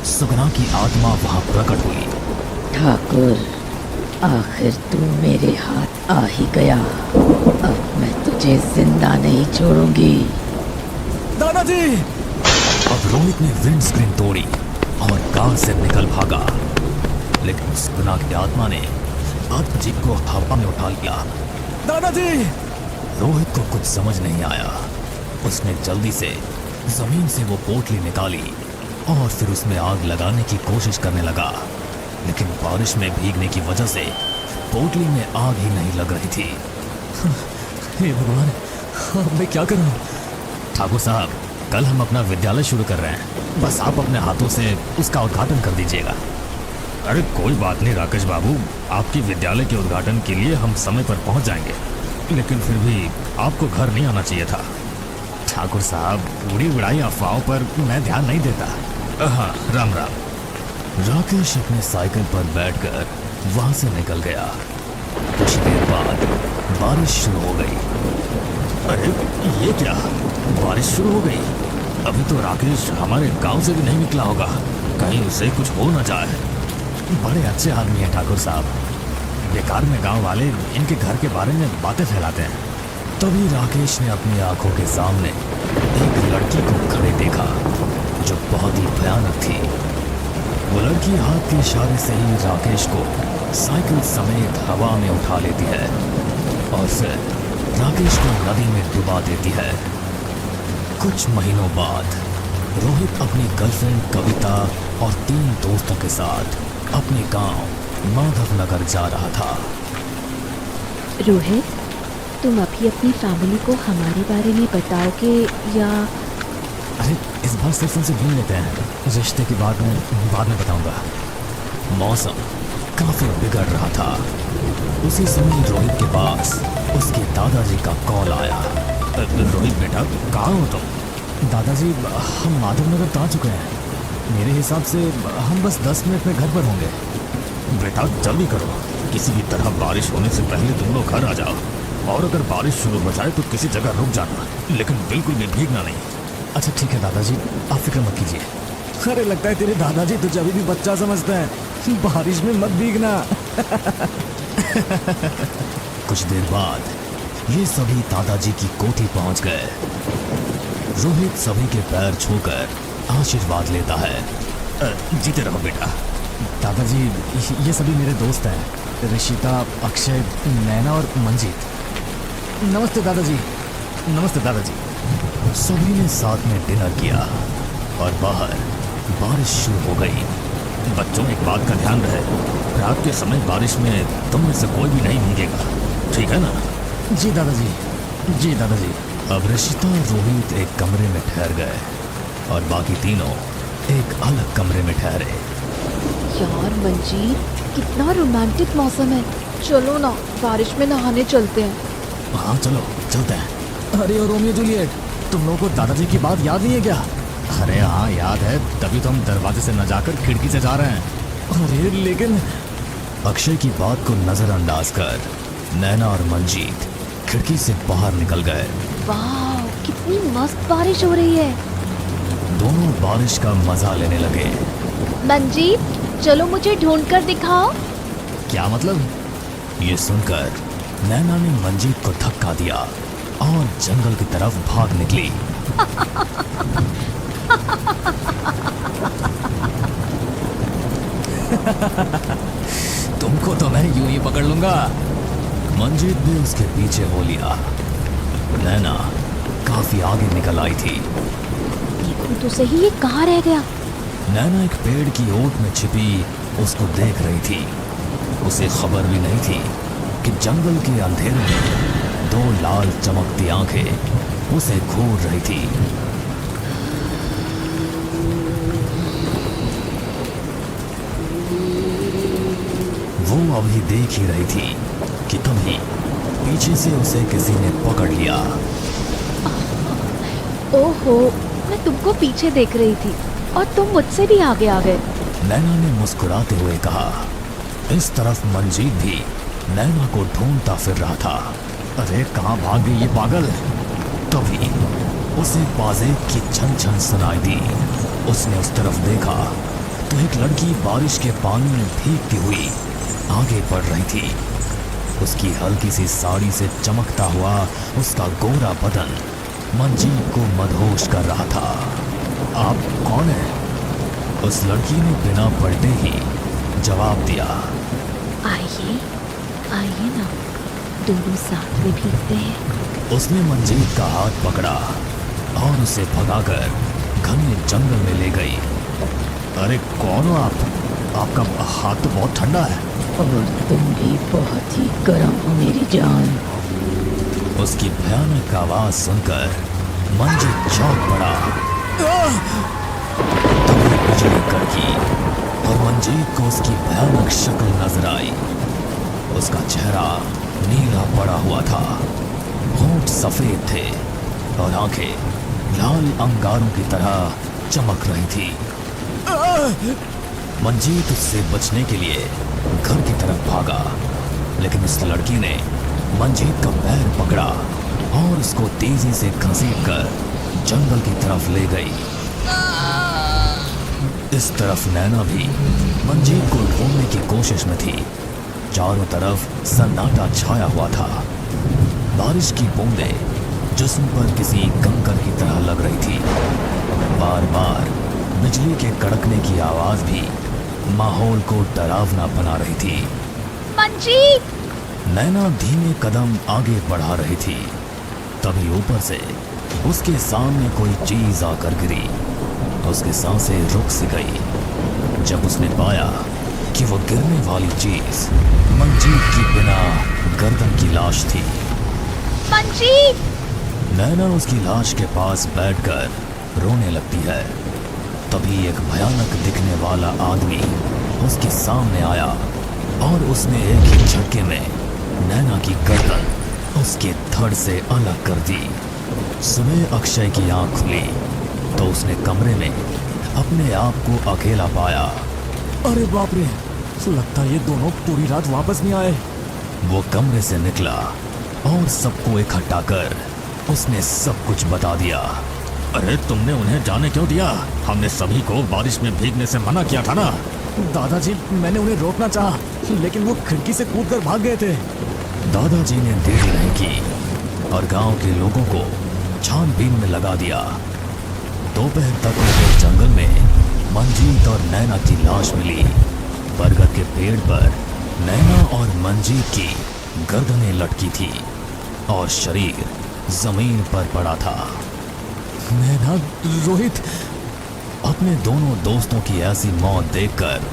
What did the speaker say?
सुगना की आत्मा वहां प्रकट हुई। ठाकुर, आखिर तू मेरे हाथ आ ही गया। अब मैं तुझे जिंदा नहीं छोड़ूंगी। दादाजी! अब रोहित ने विंड स्क्रीन तोड़ी और कार से निकल भागा, लेकिन सुगना की आत्मा ने जीप को हवा में उठा लिया। दादाजी! रोहित को कुछ समझ नहीं आया। उसने जल्दी से जमीन से वो पोटली निकाली और फिर उसमें आग लगाने की कोशिश करने लगा, लेकिन बारिश में भीगने की वजह से पोटली में आग ही नहीं लग रही थी। हे भगवान, अब मैं क्या करूं? ठाकुर साहब, कल हम अपना विद्यालय शुरू कर रहे हैं, बस आप अपने हाथों से उसका उद्घाटन कर दीजिएगा। अरे कोई बात नहीं राकेश बाबू, आपके विद्यालय के उद्घाटन के लिए हम समय पर पहुंच जाएंगे, लेकिन फिर भी आपको घर नहीं आना चाहिए था। ठाकुर साहब, पूरी उड़ाई अफवाहों पर मैं ध्यान नहीं देता। हाँ, राम राम। राकेश अपने साइकिल पर बैठकर वहां से निकल गया। कुछ देर बाद बारिश शुरू हो गई। अरे ये क्या, बारिश शुरू हो गई? अभी तो राकेश हमारे गांव से भी नहीं निकला होगा, कहीं उसे कुछ हो ना जाए। बड़े अच्छे आदमी हैं ठाकुर साहब, बेकार में गांव वाले इनके घर के बारे में बातें फैलाते हैं। तभी राकेश ने अपनी आंखों के सामने एक लड़की को खड़े देखा जो बहुत ही भयानक थी। वो लड़की हाथ के इशारे से ही राकेश को साइकिल समेत हवा में उठा लेती है और फिर राकेश को नदी में डुबा देती है। कुछ महीनों बाद रोहित अपनी गर्लफ्रेंड कविता और 3 दोस्तों के साथ अपने गांव माधवनगर जा रहा था। रोहित, तुम अभी अपनी फैमिली को हमारे बारे में बताओगे या? अरे इस बार सिर्फ उनसे मिल लेते हैं, रिश्ते की बाद में बताऊंगा। मौसम काफी बिगड़ रहा था। उसी समय रोहित के पास उसके दादाजी का कॉल आया। रोहित बेटा, कहाँ हो तुम? दादाजी, हम माधवनगर तो आ चुके हैं। मेरे हिसाब से हम बस 10 मिनट में घर पर होंगे। बेटा जल्दी करो, किसी भी तरह बारिश होने से पहले तुम लोग घर आ जाओ, और अगर बारिश शुरू हो जाए तो किसी जगह रुक जाना, लेकिन बिल्कुल भी भीगना नहीं। अच्छा ठीक है दादाजी, आप फिक्र मत कीजिए। अरे लगता है तेरे दादाजी तुझे अभी भी बच्चा समझते हैं, बारिश में मत भीगना। कुछ देर बाद ये सभी दादाजी की कोठी पहुंच गए। रोहित सभी के पैर छूकर आशीर्वाद लेता है। जीते रहो बेटा। दादाजी, ये सभी मेरे दोस्त हैं, ऋषिता, अक्षय, नैना और मंजीत। नमस्ते दादाजी। नमस्ते दादाजी। सभी ने साथ में डिनर किया और बाहर बारिश शुरू हो गई। बच्चों, एक बात का ध्यान रहे, रात के समय बारिश में तुम में से कोई भी नहीं भीगेगा, ठीक है ना? जी दादाजी। जी दादाजी। अब ऋषिता और रोहित एक कमरे में ठहर गए और बाकी तीनों एक अलग कमरे में ठहरे। यार मंजीत, कितना रोमांटिक मौसम है, चलो ना बारिश में नहाने चलते हैं। हाँ चलो चलते हैं। अरे और रोमियो जूलियट, तुम लोगों को दादाजी की बात याद नहीं है क्या? अरे हाँ याद है, तभी तो हम दरवाजे से न जाकर खिड़की से जा रहे हैं। अरे लेकिन अक्षय की बात को नजरअंदाज कर नैना और मंजीत खिड़की से बाहर निकल गए। वाह, कितनी मस्त बारिश हो रही है। दोनों बारिश का मजा लेने लगे। मंजीत, चलो मुझे ढूंढ कर दिखाओ। क्या मतलब? ये सुनकर नैना ने मंजीत को धक्का दिया और जंगल की तरफ भाग निकली। तुमको तो मैं यूं ही पकड़ लूंगा। मंजीत भी उसके पीछे हो लिया। नैना काफी आगे निकल आई थी। देखो तो सही, ये कहाँ रह गया? नैना एक पेड़ की ओट में छिपी उसको देख रही थी। उसे खबर भी नहीं थी कि जंगल के अंधेरे में 2 लाल चमकती आंखें उसे घूर रही थी। वो अभी देख ही रही थी कि तभी पीछे से उसे किसी ने पकड़ लिया। ओहो, मैं तुमको पीछे देख रही थी और तुम मुझसे भी आगे आ गए। नैना ने मुस्कुराते हुए कहा। इस तरफ मंजीत भी नैना को ढूंढता फिर रहा था। अरे कहाँ भाग गई ये पागल? तभी उसे बाजे की छन छन सुनाई दी। उसने उस तरफ देखा तो एक लड़की बारिश के पानी में भीगती हुई आगे बढ़ रही थी। उसकी हल्की सी साड़ी से चमकता हुआ उसका गोरा बदन मंजीत को मदहोश कर रहा था। आप कौन है? उस लड़की ने बिना पलटे ही जवाब दिया। आइए आइए ना, दोनों साथ में भीगते हैं। उसने मंजीत का हाथ पकड़ा और उसे भगाकर घने जंगल में ले गई। अरे कौन हो आप? आपका हाथ तो बहुत ठंडा है। और तुम भी बहुत ही गर्म हो मेरी जान। उसकी भयानक आवाज सुनकर मंजीत चौंक पड़ा। तभी बिजली कड़की और मंजीत को उसकी भयानक शक्ल नजर आई। उसका चेहरा नीला पड़ा हुआ था, होंठ सफेद थे और आंखें लाल अंगारों की तरह चमक रही थी। मंजीत उससे बचने के लिए घर की तरफ भागा, लेकिन उस लड़की ने मंजीत का पैर पकड़ा और उसको तेजी से घसीटकर जंगल की तरफ ले गई। इस तरफ नैना भी मंजीत को ढूंढने की कोशिश में थी। चारों तरफ सन्नाटा छाया हुआ था। बारिश की बूंदें जिस्म पर किसी कंकर की तरह लग रही थी। बार बार बिजली के कड़कने की आवाज भी माहौल को डरावना बना रही थी। मंजीत! नैना धीमे कदम आगे बढ़ा रही थी। तभी ऊपर से उसके सामने कोई चीज आकर गिरी। उसकी सांसें रुक सी गई जब उसने पाया कि वो गिरने वाली चीज मंजीत की बिना गर्दन की लाश थी। मंजीत! नैना उसकी लाश के पास बैठकर रोने लगती है। तभी एक भयानक दिखने वाला आदमी उसके सामने आया और उसने एक ही झटके में नैना की गर्दन उसके धड़ से अलग कर दी। सुबह अक्षय की आंख खुली तो उसने कमरे में अपने आप को अकेला पाया। अरे बाप रे, लगता ये दोनों पूरी रात वापस नहीं आए। वो कमरे से निकला और सबको इकट्ठा कर उसने सब कुछ बता दिया। अरे तुमने उन्हें जाने क्यों दिया? हमने सभी को बारिश में भीगने से मना किया था ना। दादाजी, मैंने उन्हें रोकना चाहा, लेकिन वो खिड़की से कूदकर भाग गए थे। दादाजी ने देरी नहीं की और गांव के लोगों को छानबीन में लगा दिया। दोपहर तक उनके जंगल में मंजीत और नैना की लाश मिली। बरगद के पेड़ पर नैना और मंजीत की गर्दनें लटकी थी और शरीर जमीन पर पड़ा था। नैना, रोहित, अपने दोनों दोस्तों की ऐसी मौत देखकर